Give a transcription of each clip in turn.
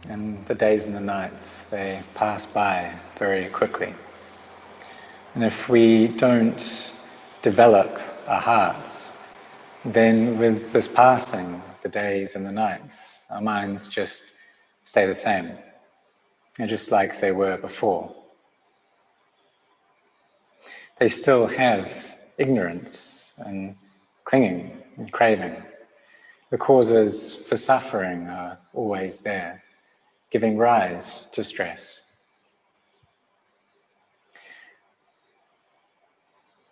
and the days and the nights, they pass by very quickly. And if we don't develop our hearts, then with this passing, the days and the nights, our minds just stay the same. They're just like they were before. They still have ignorance and clinging and craving. The causes for suffering are always there, giving rise to stress.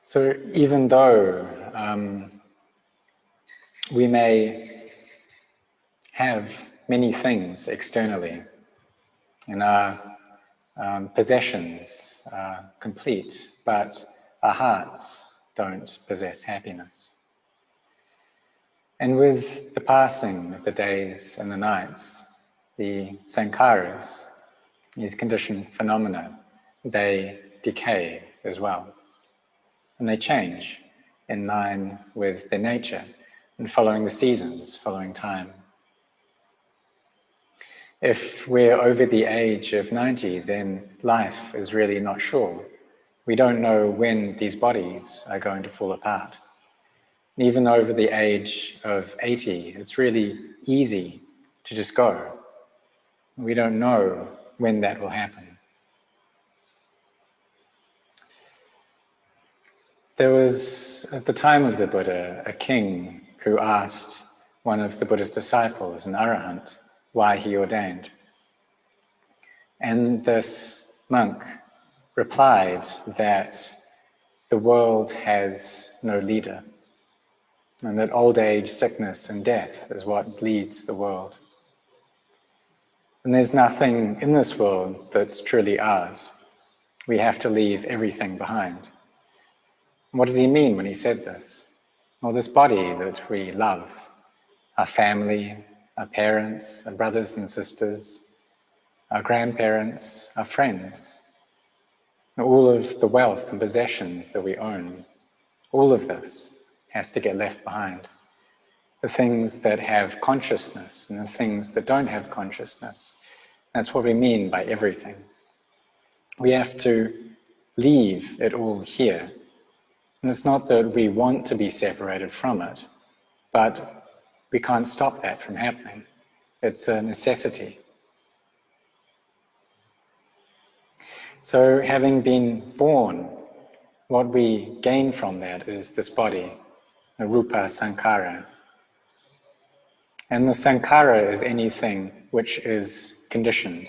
So even though we may have many things externally, and our possessions are complete, but our hearts don't possess happiness. And with the passing of the days and the nights, the sankharas, these conditioned phenomena, they decay as well. And they change in line with their nature and following the seasons, following time. If we're over the age of 90, then life is really not sure. We don't know when these bodies are going to fall apart. And even over the age of 80, it's really easy to just go. We don't know when that will happen. There was, at the time of the Buddha, a king who asked one of the Buddha's disciples, an arahant, why he ordained. And this monk replied that the world has no leader, and that old age, sickness, and death is what leads the world. And there's nothing in this world that's truly ours. We have to leave everything behind. What did he mean when he said this? Well, this body that we love, our family, our parents, our brothers and sisters, our grandparents, our friends, all of the wealth and possessions that we own, all of this has to get left behind. The things that have consciousness and the things that don't have consciousness. That's what we mean by everything. We have to leave it all here. And it's not that we want to be separated from it, but we can't stop that from happening. It's a necessity. So having been born, what we gain from that is this body, the rupa sankhara. And the sankhara is anything which is conditioned.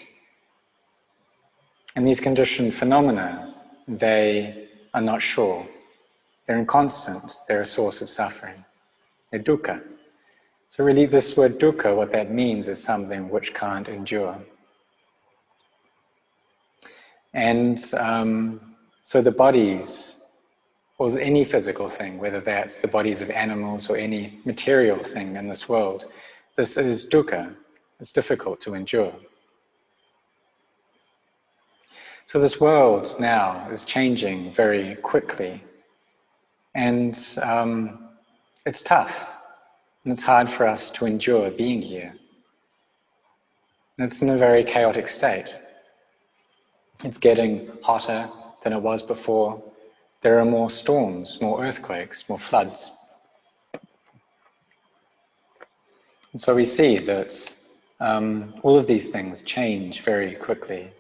And these conditioned phenomena, they are not sure. They're inconstant, they're a source of suffering. They're dukkha. So really this word dukkha, what that means is something which can't endure. And so the bodies, or any physical thing, whether that's the bodies of animals or any material thing in this world, this is dukkha. It's difficult to endure. So this world now is changing very quickly. And it's tough, and it's hard for us to endure being here. And it's in a very chaotic state. It's getting hotter than it was before. There are more storms, more earthquakes, more floods. And so we see that all of these things change very quickly.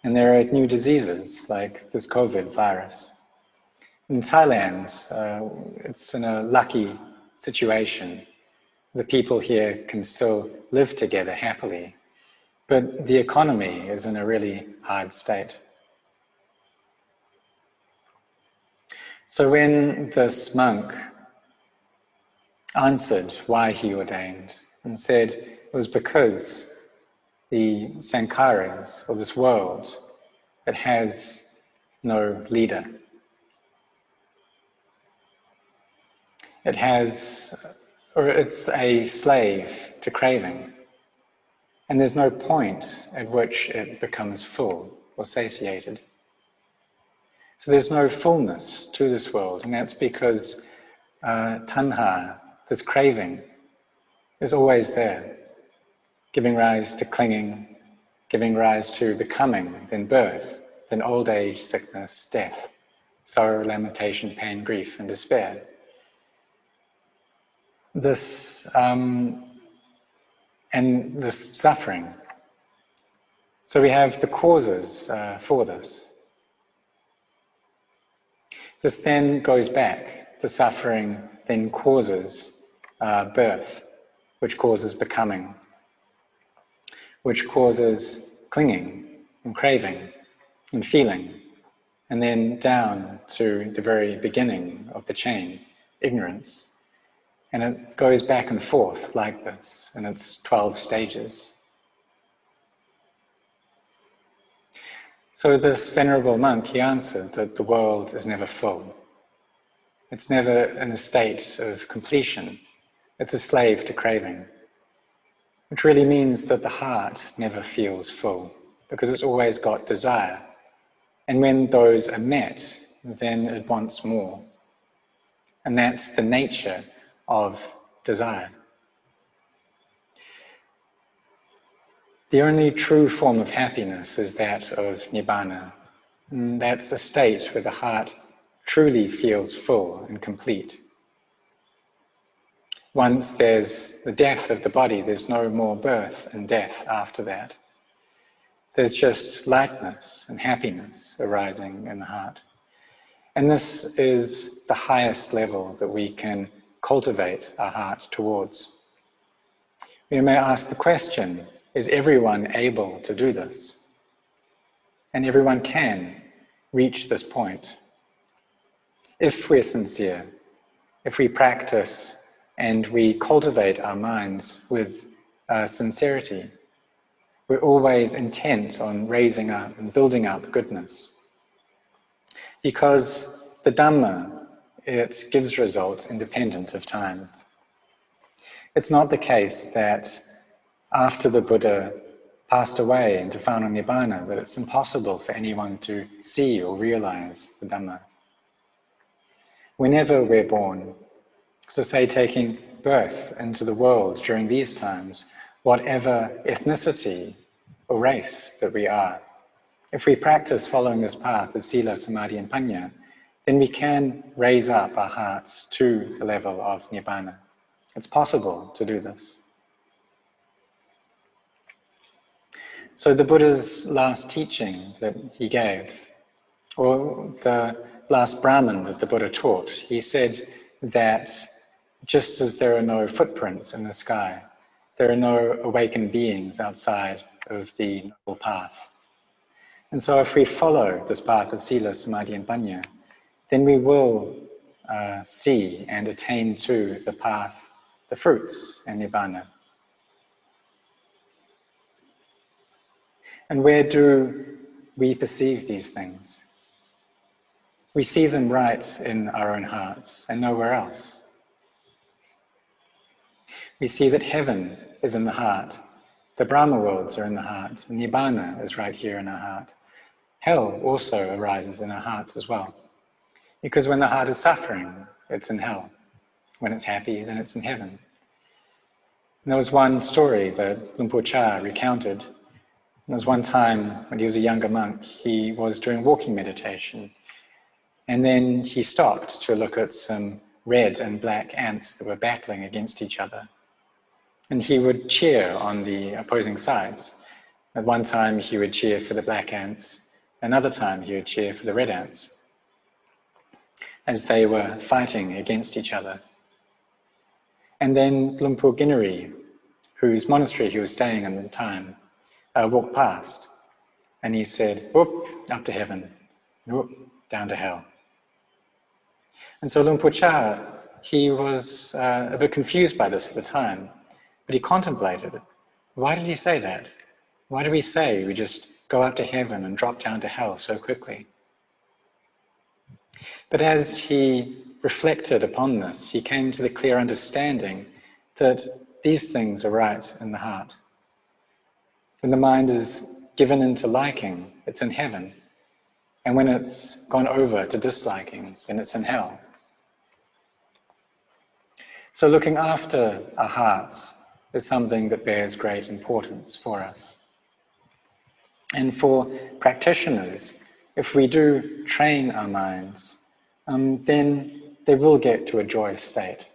And there are new diseases like this COVID virus. In Thailand, it's in a lucky situation. The people here can still live together happily, but the economy is in a really hard state. So when this monk answered why he ordained and said it was because the sankharas, or this world, it has no leader. It has, or it's a slave to craving. And there's no point at which it becomes full or satiated. So there's no fullness to this world, and that's because tanha, this craving, is always there. giving rise to clinging, giving rise to becoming, then birth, then old age, sickness, death, sorrow, lamentation, pain, grief, and despair. This and this suffering. So we have the causes for this. This then goes back. The suffering then causes birth, which causes becoming, which causes clinging and craving and feeling, and then down to the very beginning of the chain, ignorance. And it goes back and forth like this, and it's 12 stages. So this venerable monk, he answered that the world is never full. It's never in a state of completion. It's a slave to craving. Which really means that the heart never feels full, because it's always got desire. And when those are met, then it wants more. And that's the nature of desire. The only true form of happiness is that of nibbana. And that's a state where the heart truly feels full and complete. Once there's the death of the body, there's no more birth and death after that. There's just lightness and happiness arising in the heart. And this is the highest level that we can cultivate our heart towards. We may ask the question, is everyone able to do this? And everyone can reach this point. If we're sincere, if we practice and we cultivate our minds with sincerity, we're always intent on raising up and building up goodness. Because the Dhamma, it gives results independent of time. It's not the case that after the Buddha passed away into final Nibbana, that it's impossible for anyone to see or realize the Dhamma. Whenever we're born, so say taking birth into the world during these times, whatever ethnicity or race that we are, if we practice following this path of sila, samadhi and panya, then we can raise up our hearts to the level of nibbana. It's possible to do this. So the Buddha's last teaching that he gave, or the last Brahmin that the Buddha taught, he said that just as there are no footprints in the sky, there are no awakened beings outside of the noble path. And so if we follow this path of sila, samadhi and panya, then we will see and attain to the path, the fruits, and nibbana. And where do we perceive these things? We see them right in our own hearts and nowhere else. We see that heaven is in the heart, the Brahma worlds are in the heart, and nibbana is right here in our heart. Hell also arises in our hearts as well. Because when the heart is suffering, it's in hell. When it's happy, then it's in heaven. And there was one story that Luang Por Chah recounted. There was one time when he was a younger monk, he was doing walking meditation. And then he stopped to look at some red and black ants that were battling against each other. And he would cheer on the opposing sides. At one time he would cheer for the black ants, another time he would cheer for the red ants, as they were fighting against each other. And then Luang Por Ginari, whose monastery he was staying in at the time, walked past, and he said, whoop, up to heaven, whoop, down to hell. And so Luang Por Chah, he was a bit confused by this at the time, but he contemplated it. Why did he say that? Why do we say we just go up to heaven and drop down to hell so quickly? But as he reflected upon this, he came to the clear understanding that these things are right in the heart. When the mind is given into liking, it's in heaven. And when it's gone over to disliking, then it's in hell. So looking after our hearts is something that bears great importance for us. And for practitioners, if we do train our minds, then they will get to a joyous state.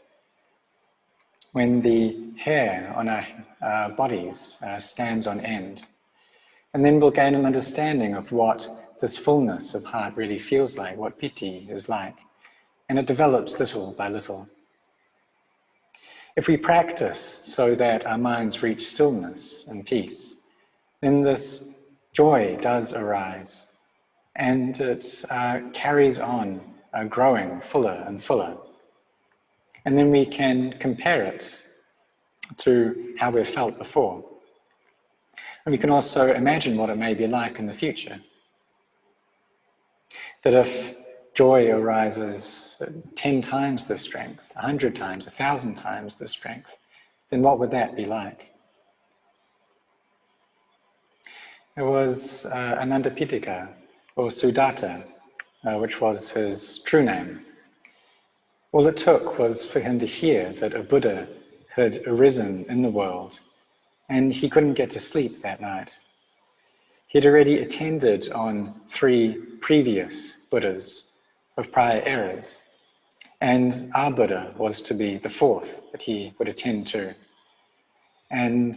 When the hair on our bodies stands on end, and then we'll gain an understanding of what this fullness of heart really feels like, what piti is like, and it develops little by little. If we practice so that our minds reach stillness and peace, then this joy does arise, and it carries on growing fuller and fuller. And then we can compare it to how we've felt before. And we can also imagine what it may be like in the future. That if joy arises 10 times the strength, 100 times, 1,000 times the strength, then what would that be like? It was Anandapitaka, or Sudatta, which was his true name. All it took was for him to hear that a Buddha had arisen in the world, and he couldn't get to sleep that night. He'd already attended on 3 previous Buddhas of prior eras, and our Buddha was to be the 4th that he would attend to. And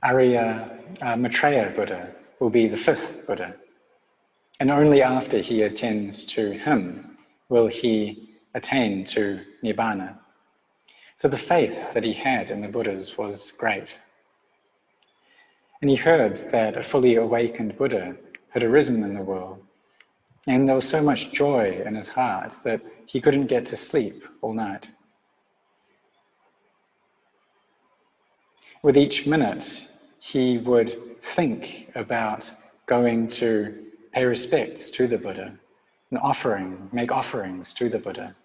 Arya Maitreya Buddha will be the 5th Buddha. And only after he attends to him will he attain to Nibbana. So the faith that he had in the Buddhas was great. And he heard that a fully awakened Buddha had arisen in the world. And there was so much joy in his heart that he couldn't get to sleep all night. With each minute, he would think about going to pay respects to the Buddha and make offerings to the Buddha.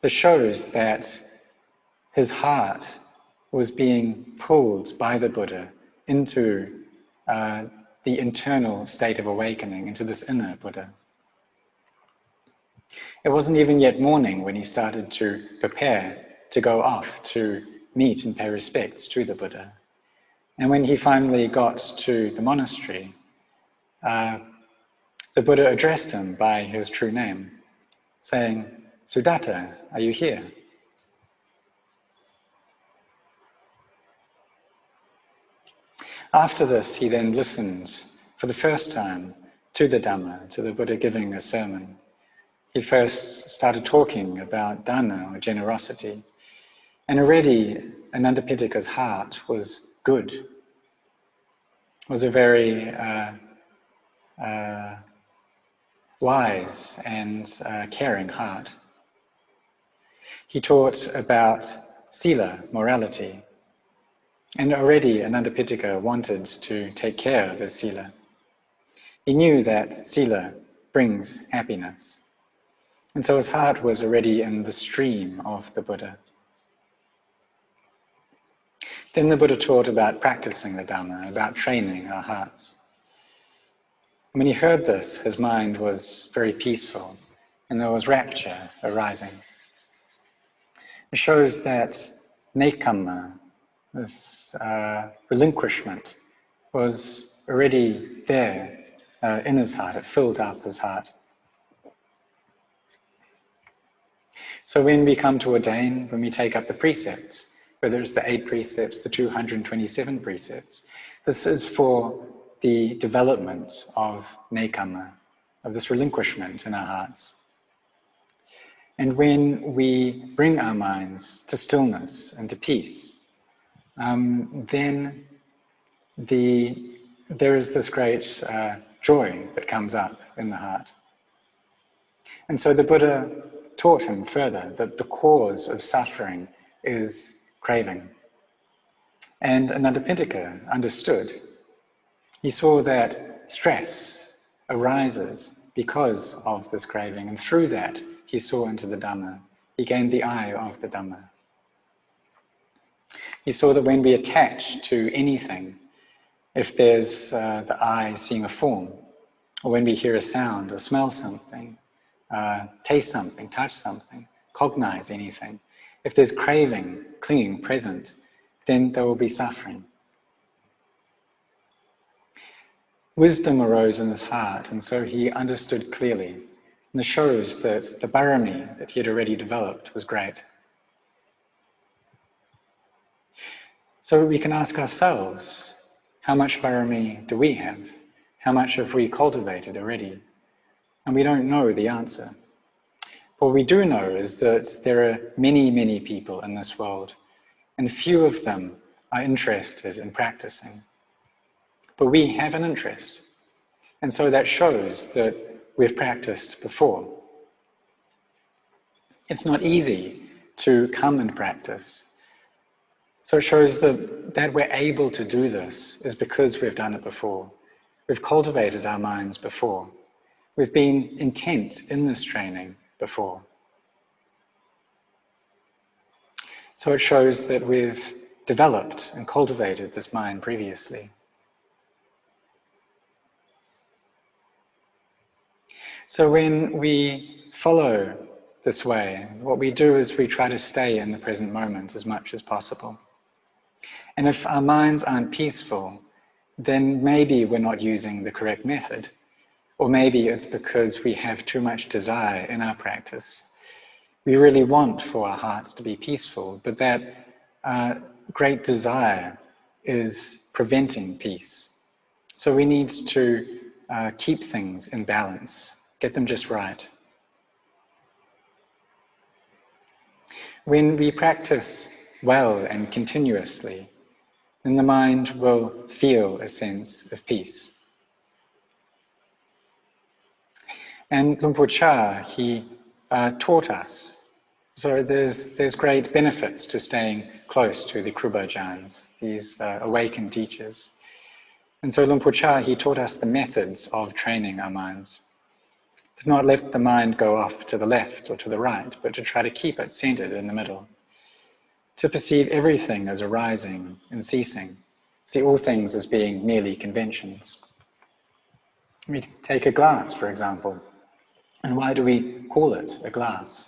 This shows that his heart was being pulled by the Buddha into the internal state of awakening, into this inner Buddha. It wasn't even yet morning when he started to prepare to go off to meet and pay respects to the Buddha. And when he finally got to the monastery, the Buddha addressed him by his true name, saying, "Sudatta, are you here?" After this, he then listened for the first time to the Dhamma, to the Buddha giving a sermon. He first started talking about dana, or generosity, and already Anandapitaka's heart was good. It was a very wise and caring heart. He taught about sila, morality, and already Anandapitaka wanted to take care of his sila. He knew that sila brings happiness, and so his heart was already in the stream of the Buddha. Then the Buddha taught about practicing the Dhamma, about training our hearts. When he heard this, his mind was very peaceful, and there was rapture arising. It shows that nekkhamma, this relinquishment, was already there in his heart. It filled up his heart. So when we come to ordain, when we take up the precepts, whether it's the 8 precepts, the 227 precepts, this is for the development of nekkhamma, of this relinquishment in our hearts. And when we bring our minds to stillness and to peace, then there is this great joy that comes up in the heart. And so the Buddha taught him further that the cause of suffering is craving. And Anandapitaka understood. He saw that stress arises because of this craving, and through that he saw into the Dhamma. He gained the eye of the Dhamma. He saw that when we attach to anything, if there's the eye seeing a form, or when we hear a sound or smell something, taste something, touch something, cognize anything, If there's craving, clinging present, then there will be suffering. Wisdom arose in his heart, and so he understood clearly. And this shows that the barami that he had already developed was great. So we can ask ourselves, how much barami do we have? How much have we cultivated already? And we don't know the answer. What we do know is that there are many, many people in this world, and few of them are interested in practicing. But we have an interest. And so that shows that we've practiced before. It's not easy to come and practice. So it shows that we're able to do this is because we've done it before. We've cultivated our minds before. We've been intent in this training before. So it shows that we've developed and cultivated this mind previously. So when we follow this way, what we do is we try to stay in the present moment as much as possible. And if our minds aren't peaceful, then maybe we're not using the correct method. Or maybe it's because we have too much desire in our practice. We really want for our hearts to be peaceful, but that great desire is preventing peace. So we need to keep things in balance, get them just right. When we practice well and continuously, then the mind will feel a sense of peace. And Luang Por Chah, he taught us. So there's great benefits to staying close to the Kruba Ajahns, these awakened teachers. And so Luang Por Chah, he taught us the methods of training our minds. To not let the mind go off to the left or to the right, but to try to keep it centered in the middle. To perceive everything as arising and ceasing. See all things as being merely conventions. We take a glass, for example. And why do we call it a glass?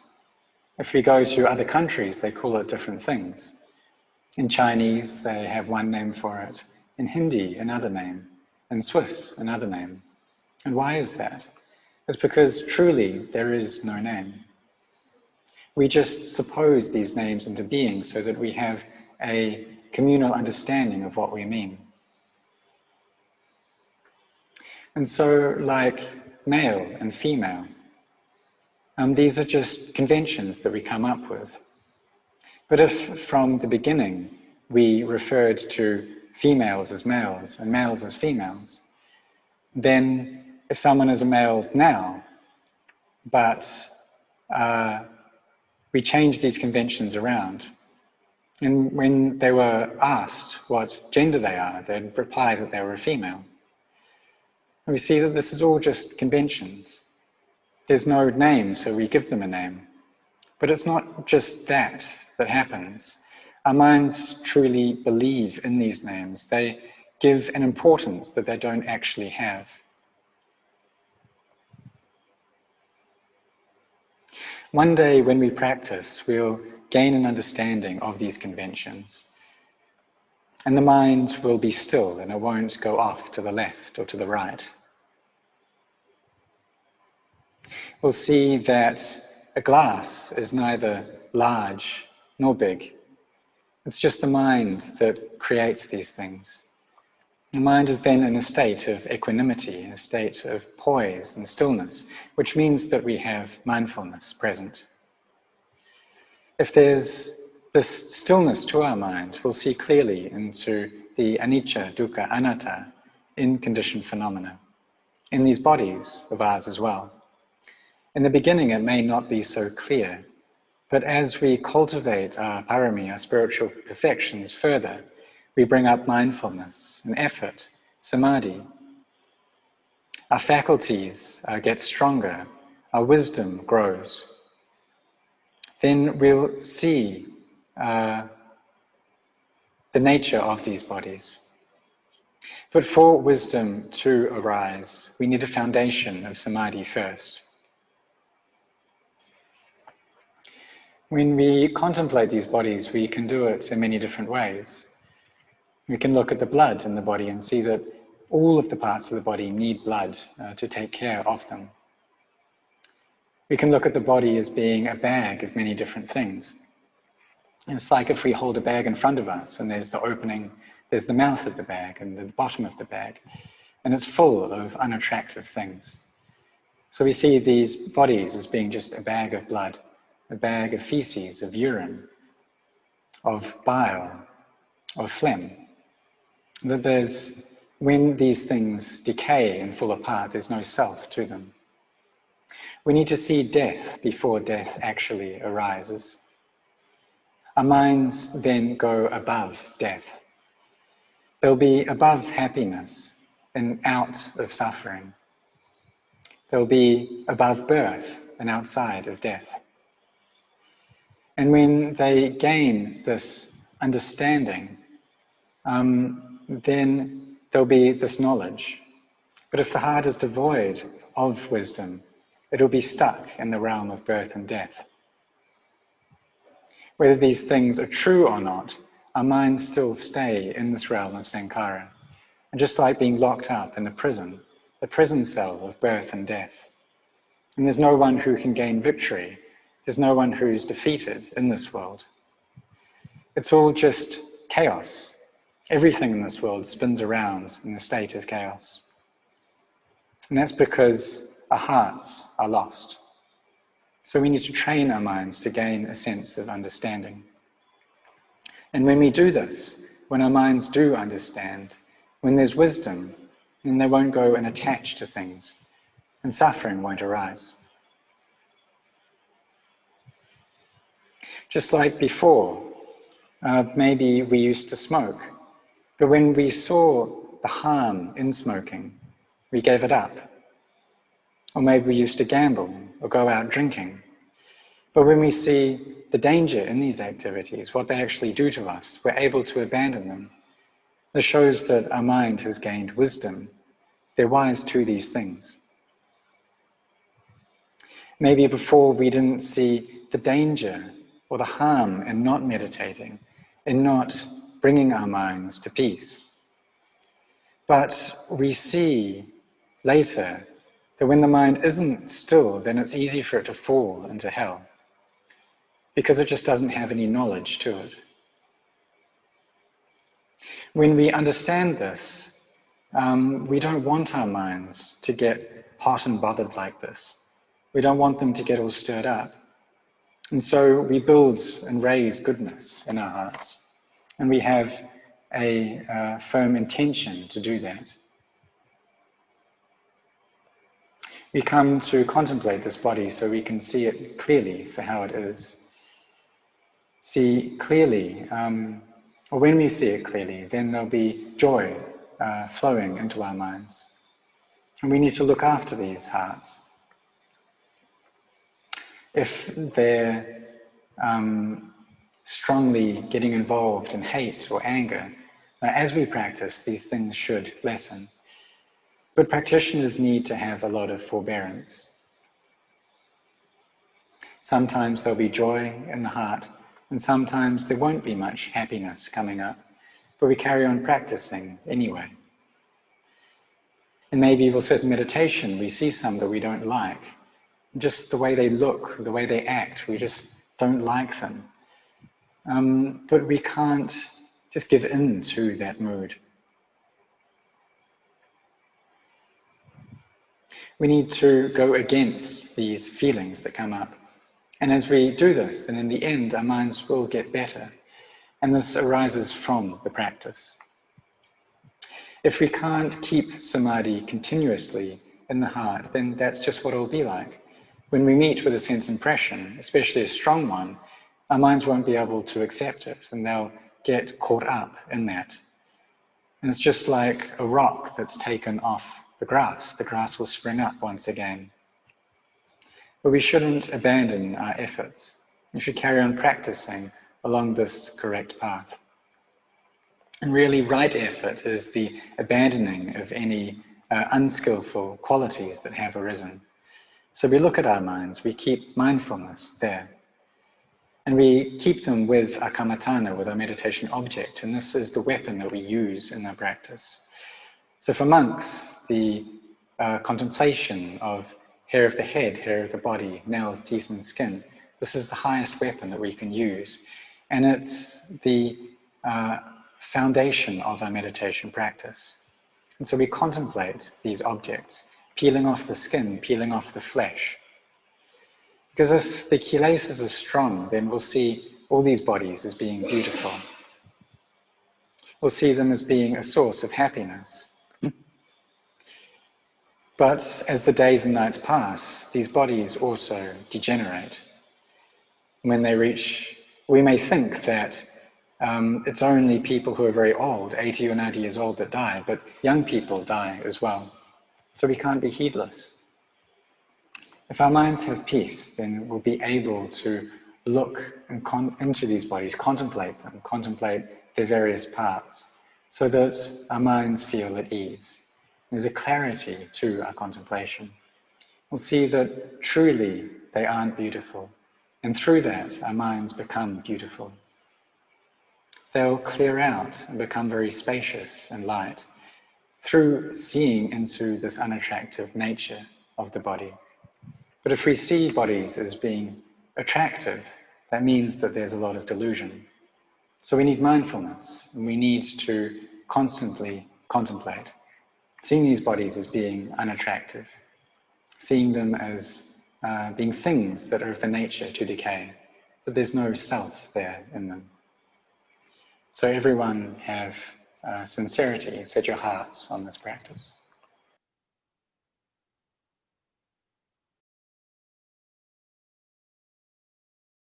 If we go to other countries, they call it different things. In Chinese, they have one name for it. In Hindi, another name. In Swiss, another name. And why is that? It's because truly there is no name. We just suppose these names into being so that we have a communal understanding of what we mean. And so, like male and female, these are just conventions that we come up with. But if from the beginning we referred to females as males and males as females, then if someone is a male now, but we change these conventions around, and when they were asked what gender they are, they'd reply that they were a female. And we see that this is all just conventions. There's no name, so we give them a name. But it's not just that happens. Our minds truly believe in these names. They give an importance that they don't actually have. One day when we practice, we'll gain an understanding of these conventions. And the mind will be still and it won't go off to the left or to the right. We'll see that a glass is neither large nor big. It's just the mind that creates these things. The mind is then in a state of equanimity, a state of poise and stillness, which means that we have mindfulness present. If there's this stillness to our mind, we'll see clearly into the anicca, dukkha, anatta in conditioned phenomena, in these bodies of ours as well. In the beginning, it may not be so clear, but as we cultivate our parami, our spiritual perfections further, we bring up mindfulness and effort, samadhi. Our faculties get stronger, our wisdom grows. Then we'll see the nature of these bodies. But for wisdom to arise, we need a foundation of samadhi first. When we contemplate these bodies, we can do it in many different ways. We can look at the blood in the body and see that all of the parts of the body need blood to take care of them. We can look at the body as being a bag of many different things. And it's like if we hold a bag in front of us and there's the opening, there's the mouth of the bag and the bottom of the bag, and it's full of unattractive things. So we see these bodies as being just a bag of blood, a bag of feces, of urine, of bile, of phlegm. That when these things decay and fall apart, there's no self to them. We need to see death before death actually arises. Our minds then go above death. They'll be above happiness and out of suffering. They'll be above birth and outside of death. And when they gain this understanding, then there'll be this knowledge. But if the heart is devoid of wisdom, it'll be stuck in the realm of birth and death. Whether these things are true or not, our minds still stay in this realm of sankhara. And just like being locked up in the prison cell of birth and death. And there's no one who can gain victory. There's no one who's defeated in this world. It's all just chaos. Everything in this world spins around in a state of chaos. And that's because our hearts are lost. So we need to train our minds to gain a sense of understanding. And when we do this, when our minds do understand, when there's wisdom, then they won't go and attach to things, and suffering won't arise. Just like before, maybe we used to smoke, but when we saw the harm in smoking, we gave it up. Or maybe we used to gamble or go out drinking. But when we see the danger in these activities, what they actually do to us, we're able to abandon them. This shows that our mind has gained wisdom. They're wise to these things. Maybe before we didn't see the danger or the harm in not meditating, in not bringing our minds to peace. But we see later that when the mind isn't still, then it's easy for it to fall into hell, because it just doesn't have any knowledge to it. When we understand this, we don't want our minds to get hot and bothered like this. We don't want them to get all stirred up. And so we build and raise goodness in our hearts. And we have a firm intention to do that. We come to contemplate this body so we can see it clearly for how it is. See clearly, or when we see it clearly, then there'll be joy flowing into our minds. And we need to look after these hearts. If they're strongly getting involved in hate or anger, as we practice, these things should lessen. But practitioners need to have a lot of forbearance. Sometimes there'll be joy in the heart, and sometimes there won't be much happiness coming up, but we carry on practicing anyway. And maybe we'll sit in meditation, we see some that we don't like. Just the way they look, the way they act, we just don't like them. But we can't just give in to that mood. We need to go against these feelings that come up. And as we do this, then in the end, our minds will get better. And this arises from the practice. If we can't keep samadhi continuously in the heart, then that's just what it'll be like. When we meet with a sense impression, especially a strong one, our minds won't be able to accept it, and they'll get caught up in that. And it's just like a rock that's taken off the grass will spring up once again. But we shouldn't abandon our efforts. We should carry on practicing along this correct path. And really, right effort is the abandoning of any unskillful qualities that have arisen. So we look at our minds, we keep mindfulness there. And we keep them with our kammatthana, with our meditation object, and this is the weapon that we use in our practice. So for monks, the contemplation of hair of the head, hair of the body, nails, teeth and skin, this is the highest weapon that we can use. And it's the foundation of our meditation practice. And so we contemplate these objects, peeling off the skin, peeling off the flesh. Because if the kilesas are strong, then we'll see all these bodies as being beautiful. We'll see them as being a source of happiness. But as the days and nights pass, these bodies also degenerate. When they reach, we may think that it's only people who are very old, 80 or 90 years old, that die, but young people die as well. So we can't be heedless. If our minds have peace, then we'll be able to look into these bodies, contemplate them, contemplate their various parts, so that our minds feel at ease. There's a clarity to our contemplation. We'll see that truly they aren't beautiful, and through that our minds become beautiful. They'll clear out and become very spacious and light through seeing into this unattractive nature of the body. But if we see bodies as being attractive, that means that there's a lot of delusion. So we need mindfulness, and we need to constantly contemplate, seeing these bodies as being unattractive, seeing them as being things that are of the nature to decay, that there's no self there in them. So everyone have sincerity, set your hearts on this practice.